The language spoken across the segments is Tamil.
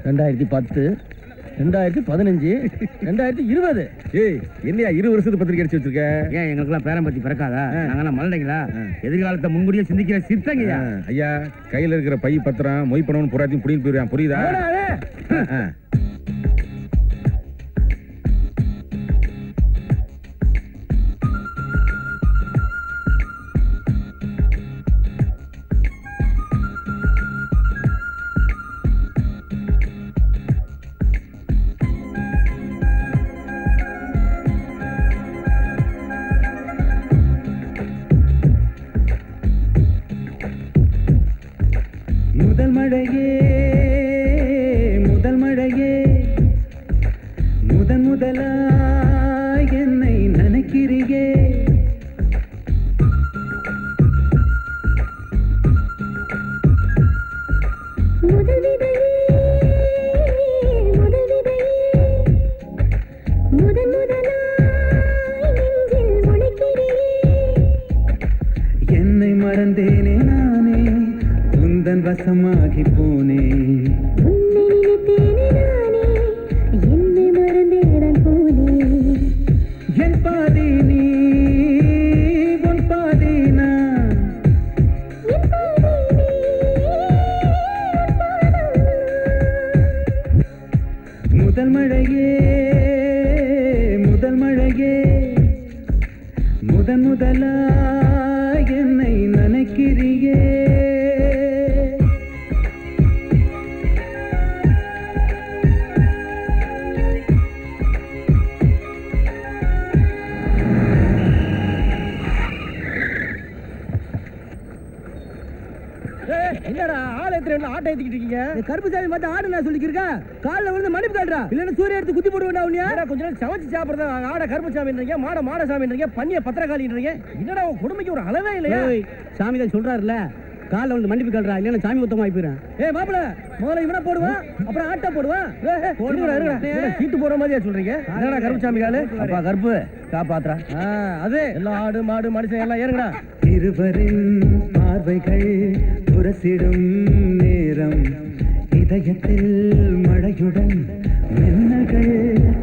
2010, 2015, 2020. ஏய் என்னையா 20 வருஷத்துக்கு பத்திரிக்கை அடிச்சு வச்சிருக்க? ஏன் எங்களுக்கெல்லாம் பேரம் பத்தி பிறக்காதா? நாங்கெல்லாம் மலடைங்களா? எதிர்காலத்தை முன்கூடியே சிந்திக்கிற சித்தங்கய்யா. ஐயா கையில இருக்கிற பை பத்திரம் மொய் பணம்னு புறாத்தையும் புடிங்கிட்டு போயிருவான், புரியுதா? முதல் மழையே முதல் மழையே முதன் முதலாய் என்னை நினைக்கிறியே முதல் விதையே முதல் விதையே முதன் முதலாய் நெஞ்சில் முளைக்கிறியே என்னை மறந்தேனே நானே உந்தன் வசமாகி போனேன் உன்னை நினைத்தேனே நானே என்னை மறந்தேதான் போனேன் என் பாதி நீ உன் பாதி நான் என் பாதை நீ உன் பாதம் முதல் மழையே முதல் மழையே முதன் முதலாய் என்னை நினைக்கிறியே என்னடா ஆள் ஏத்துறேன் ஆட்டை ஏத்திக்கிட்டு இருக்கீங்க? கருப்பு சாமி மட்டும் ஆடு நான் சொல்லிக்கிறேன். காலில் விழுந்து மன்னிப்பு தாடுறா, இல்லைன்னா சூரிய எடுத்து குத்தி போடுவேன். உன்னையா கொஞ்ச நேரம் சமைச்சு சாப்பிடுறதா? ஆட கருப்பு சாமின்றீங்க, மாட மாட சாமின்றீங்க, பண்ணிய பத்திரகாளின்றீங்க. என்னடா உன் கொடுமைக்கு ஒரு அளவே இல்லையா? சாமி தான் சொல்றாருல்ல, காலில் வந்து மன்னிப்பு கல்றா, இல்லைன்னா சாமி உத்தமா போயிடுறேன். மாப்பிள முதல்ல இவனை போடுவான், அப்புறம் ஆட்டை போடுவான். சீட்டு போற மாதிரியா சொல்றீங்க? என்னடா கருப்பு சாமி காலு? அப்பா கருப்பு காப்பாத்துறா. அது எல்லா ஆடு மாடு மனுஷன் எல்லாம் ஏறுங்கடா. இருவரின் பார்வைகள் புரசிடும் நேரம் இதயத்தில் மழையுடன் மின்னல்கள்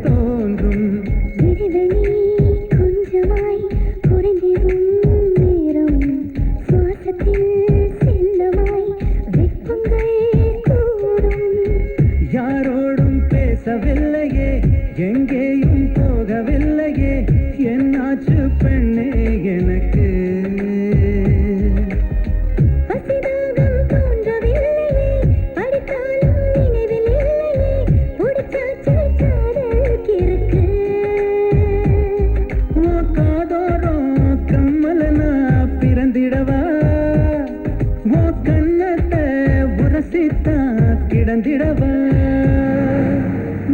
தோன்றும் இடைவெளி கொஞ்சமாய் குறைந்திடும் நேரம் சுவாசத்தில் செல்லமாய் வெப்பங்கள் கூடும் யாரோடும் பேசவில்லையே எங்கேயும் போகவில்லையே என்னாச்சு பெண்ணே எனக்கு பசிதாகம் தோன்றவில்லையே படித்தாலும் நினைவில் இல்லையே பிடிச்சாச்சு காதல் கிறுக்கு ஓ காதோரம் கம்மலனா பிறந்திடவா ஓ கண்ணத்தை உரசித்தா கிடந்திடவா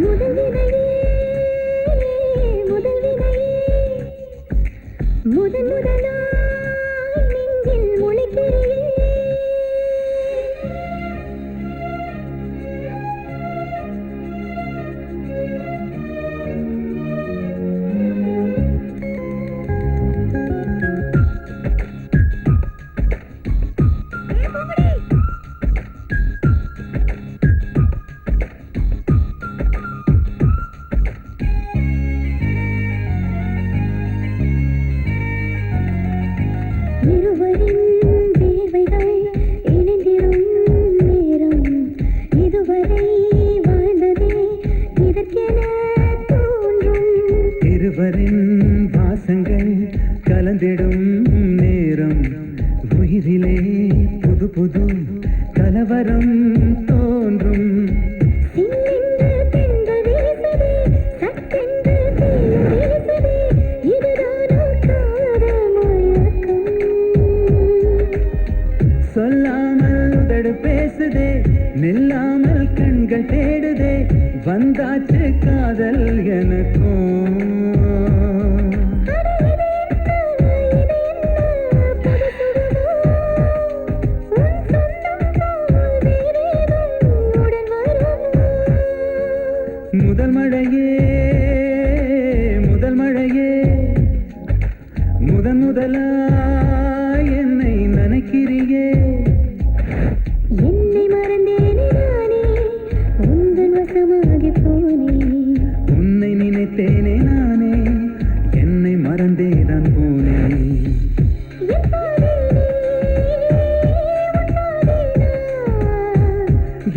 முதல் விதையே முதல் விதையே முதன் முதலாய் நெஞ்சில் முளைக்கிறியே இருவரின் வேர்வைகள் இணைந்திடும் நேரம் இதுவரை வாழ்ந்ததே இதற்கென தோன்றும் இருவரின் வாசங்கள் கலந்திடும் நேரம் உயிரிலே புது புது கலவரம் தோன்றும் சின்னென்று தென்றல் வீசுதே சட்டென்று தீயும் வீசுதே இதுதானோ காதல் மயக்கம்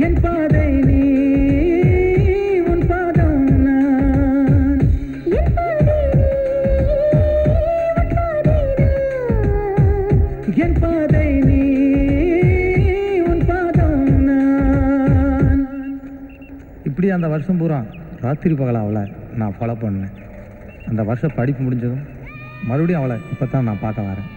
என் பாதை நீ உன் பாதம் நான் என் பாதை என் பாதை நீ உன் பாதம் நான். இப்படி அந்த வருஷம் பூரா ராத்திரி பகல அவளை நான் ஃபாலோ பண்ணேன். அந்த வருஷம் படிப்பு முடிஞ்சதும் மறுபடியும் அவளை இப்போ தான் நான் பார்க்க வரேன்.